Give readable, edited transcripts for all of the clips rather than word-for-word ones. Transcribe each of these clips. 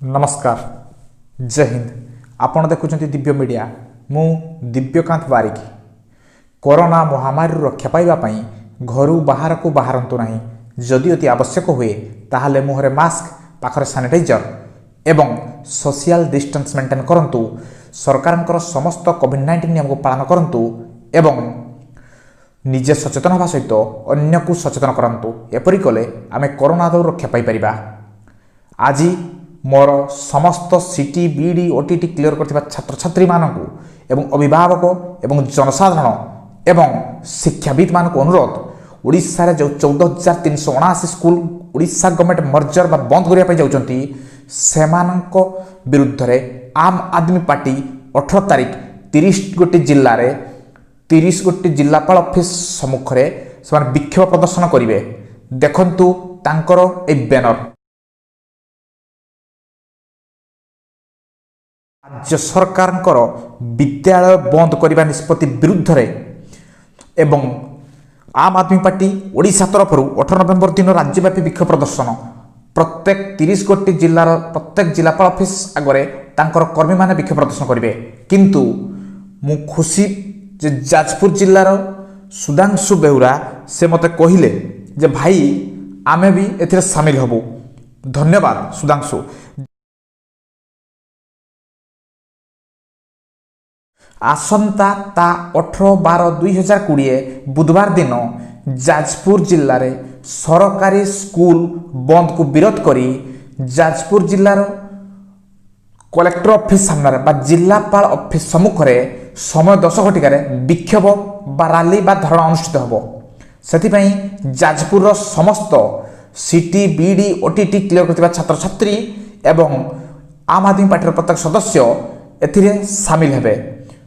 नमस्कार जय हिंद। आपण देखुं दिव्य मीडिया मु दिव्यकांत बारिक। कोरोना महामारी रक्षा पाइबापी घर बाहर को बाहरतु ना। जदि अति आवश्यक हुए ताहले मुहरे मास्क पाखरे सानिटाइजर एवं सोशल डिस्टेंस मेंटेन करंतु। सरकार समस्त कोविड-19 नियम को पालन करंतु एवं निजे सचेतन होगा सहित अन्य को सचेतन करंतु। एपरि कले आमे कोरोना दाउ रक्षा पाई परिबा। आज मोर समस्त सीटी बीडी ओटीटी क्लियर करथिबा छात्र छात्री मानकु एवं अभिभावक एवं जनसाधारण एवं शिक्षाविद मानकु अनुरोध, ओडिशा रे जो 14,379 स्कूल ओडिशा गवर्नमेंट मर्जर बा बंद करिया पई जाउचंती सेमानक विरुद्ध रे आम आदमी पार्टी 18 तारिख 30 गोटी जिल्ला रे 30 गोटी जिल्लापाल ऑफिस सम्मुख रे समान विक्षोभ प्रदर्शन करिवे। देखंतु तांकर ए बैनर। राज्य सरकार विद्यालय बंद करने निष्पत्ति विरुद्ध रे एवं आम आदमी पार्टी ओडिशा तरफ 18 नवेम्बर दिन राज्यव्यापी विक्षोभ प्रदर्शन। प्रत्येक 30 गोटी जिलार प्रत्येक जिलापाल ऑफिस आगे तांकर कर्मी माने विक्षोभ प्रदर्शन करेंगे। किंतु मु खुशी जे जाजपुर जिलार सुधांशु बेहुरा से मते कहिले जे भाई आमे भी एथिरे शामिल हबु। धन्यवाद सुधांशु। आसंता 18/12/2020 बुधवार दिन जाजपुर जिल्ला रे सरकारी स्कूल बंद को विरोध करी जाजपुर जिल्लार कलेक्टर ऑफिस सामने बा जिल्लापाल ऑफिस सम्मुख रे समय 10 घटिकार विक्षोभ बा रैली बा धरना अनुष्ठित होबो। सेथिपई जाजपुर समस्त सीटी बीडी ओटीटी क्लियर करथिबा छात्र छात्री एवं आम आदमी पार्टी प्रत्येक सदस्य एथिरे शामिल हेबे।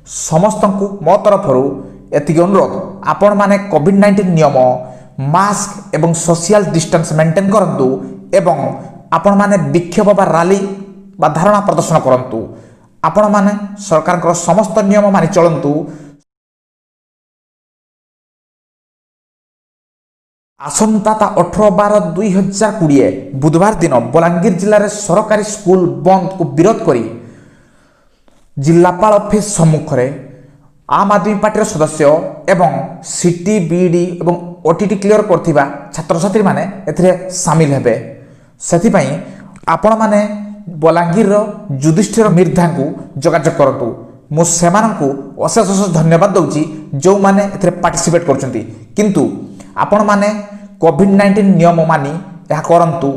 समस्त को मो तरफ एति अनुरोध, आपण माने कोविड-19 नियम मास्क एवं सोशल डिस्टेंस मेंटेन करंतु एवं आपण माने विक्षोभ बा रैली बा धारणा प्रदर्शन करंतु। आपण माने सरकार समस्त नियम मानि चलंतु। आसंता 18/12/2020 बुधवार दिन बलांगीर जिले में सरकारी स्कूल बंद को विरोध करी जिलापाल ऑफिस सम्मुख रे आम आदमी पार्टी सदस्य एवं सीटी बीडी एवं ओटीटी क्लियर करथिबा छात्र छात्री माने एथिरे शामिल हेबे। सेथिपई आपण माने बलांगीर युधिष्ठिर मिर्धा को जोगाजोग करंतु। मु सेमानंकु अशेष अशेष धन्यवाद दउची जो माने एथिरे पार्टिसिपेट करचंती। किंतु आपण माने कोविड-19 नियम मानी या करंतु।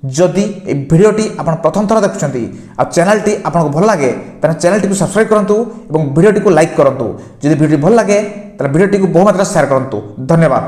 जदि ए भिडियोटी आपण प्रथम थर देखुछंती आ चैनलटी आपनको भल लागे ताने चैनलटी को सब्सक्राइब करंतु एवं भिडियोटी को लाइक करंतु। जदि भिडियो भल लागे ताने भिडियोटी को बहु मात्रा शेयर करंतु। धन्यवाद।